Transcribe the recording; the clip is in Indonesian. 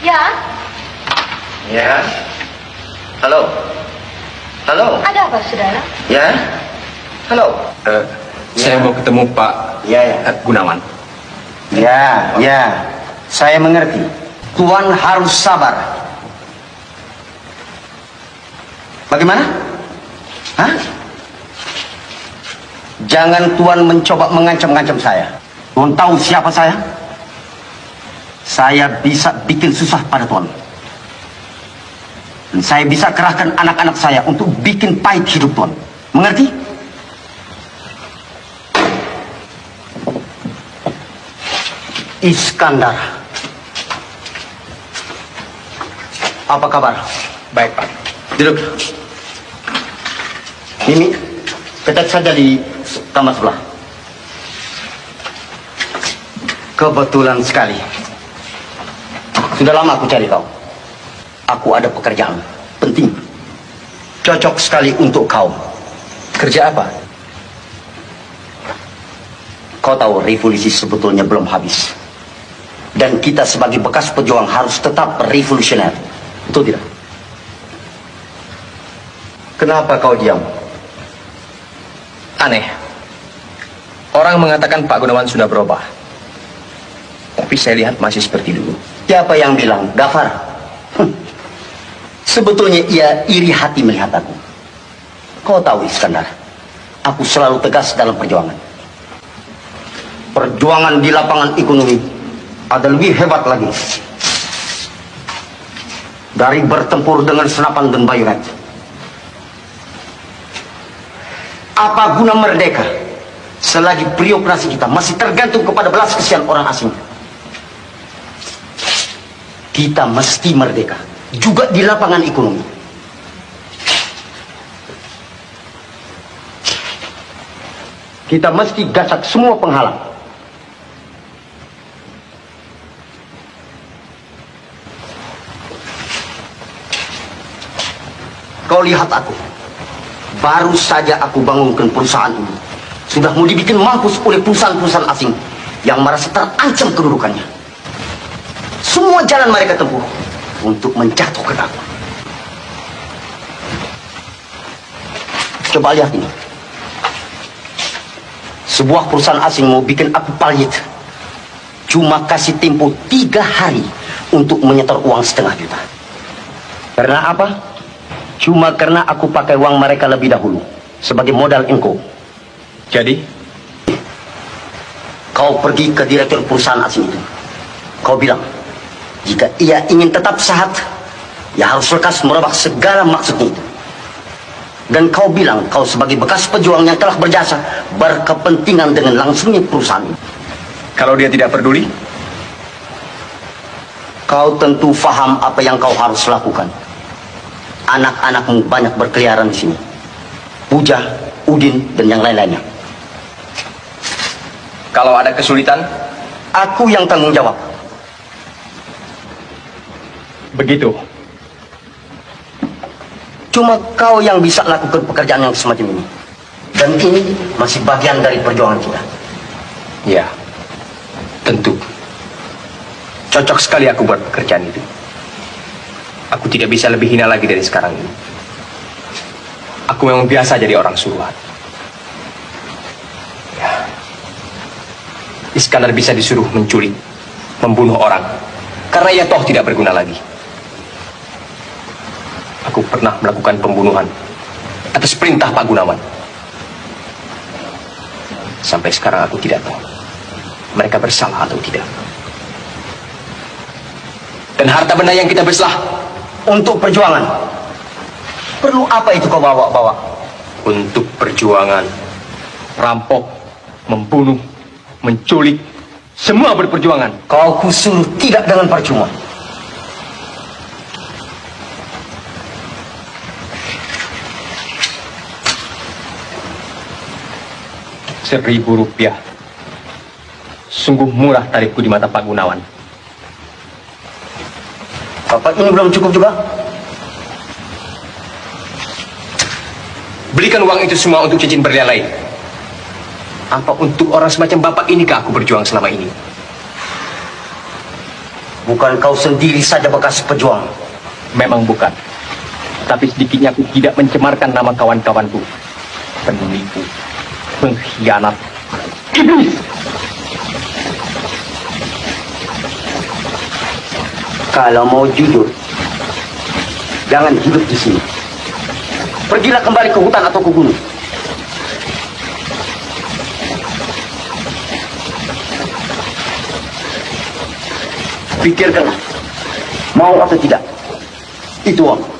Ya. Ya. Halo. Halo. Ada apa, saudara? Ya. Halo. Saya mau ketemu Pak Gunawan. Ya. Saya mengerti. Tuan harus sabar. Bagaimana? Hah? Jangan Tuan mencoba mengancam-ngancam saya. Tuan tahu siapa saya? Saya bisa bikin susah pada Tuan. Dan saya bisa kerahkan anak-anak saya untuk bikin pahit hidup Tuan. Mengerti? Iskandar. Apa kabar? Baik, Pak. Duduk. Mimi, petak saja di kamar sebelah. Kebetulan sekali. Sudah lama aku cari kau. Aku ada pekerjaan penting. Cocok sekali untuk kau. Kerja apa? Kau tahu revolusi sebetulnya belum habis. Dan kita sebagai bekas pejuang harus tetap revolusioner. Betul tidak? Kenapa kau diam? Aneh. Orang mengatakan Pak Gunawan sudah berubah. Tapi saya lihat masih seperti dulu. Siapa yang bilang? Gafar. Sebetulnya ia iri hati melihat aku. Kau tahu Iskandar, aku selalu tegas dalam perjuangan. Perjuangan di lapangan ekonomi ada lebih hebat lagi dari bertempur dengan senapan dan bayonet. Apa guna merdeka selagi birokrasi kita masih tergantung kepada belas kasihan orang asing? Kita mesti merdeka juga di lapangan ekonomi. Kita mesti gasak semua penghalang. Kau lihat aku. Baru saja aku bangunkan perusahaan ini. Sudah mau dibikin mampus oleh perusahaan-perusahaan asing yang merasa terancam kedudukannya. Semua jalan mereka tempuh untuk menjatuhkan aku. Coba lihat ini. Sebuah perusahaan asing mau bikin aku palit. Cuma kasih tempo 3 hari untuk menyetor uang 1,5 juta. Karena apa? Cuma karena aku pakai uang mereka lebih dahulu sebagai modal engkau. Jadi? Kau pergi ke direktur perusahaan asing itu. Kau bilang, jika ia ingin tetap sehat, ia harus lekas merubah segala maksudnya itu. Dan kau bilang, kau sebagai bekas pejuang yang telah berjasa, berkepentingan dengan langsungnya perusahaan itu. Kalau dia tidak peduli? Kau tentu faham apa yang kau harus lakukan. Anak-anakmu banyak berkeliaran di sini. Puja, Udin, dan yang lain-lainnya. Kalau ada kesulitan? Aku yang tanggung jawab. Begitu. Cuma kau yang bisa lakukan pekerjaan yang semacam ini. Dan ini masih bagian dari perjuangan kita. Ya, tentu. Cocok sekali aku buat pekerjaan itu. Aku tidak bisa lebih hina lagi dari sekarang ini. Aku memang biasa jadi orang suruhan. Ya. Iskandar bisa disuruh menculik, membunuh orang, karena ia toh tidak berguna lagi. Aku pernah melakukan pembunuhan atas perintah Pak Gunawan. Sampai sekarang aku tidak tahu mereka bersalah atau tidak. Dan harta benda yang kita berselah untuk perjuangan. Perlu apa itu kau bawa-bawa? Untuk perjuangan. Rampok, membunuh, menculik, semua berperjuangan. Kau kusuruh tidak dengan percuma. Rp1.000. Sungguh murah tarifku di mata Pak Gunawan. Apa ini belum cukup juga? Belikan uang itu semua untuk cincin berlian lain. Apa untuk orang semacam bapak ini kah aku berjuang selama ini? Bukan kau sendiri saja bekas pejuang. Memang bukan. Tapi sedikitnya aku tidak mencemarkan nama kawan-kawanku. Penipu, pengkhianat, iblis. Kalau mau jujur, jangan hidup di sini. Pergilah kembali ke hutan atau ke gunung. Pikirkanlah, mau atau tidak. Itu Om.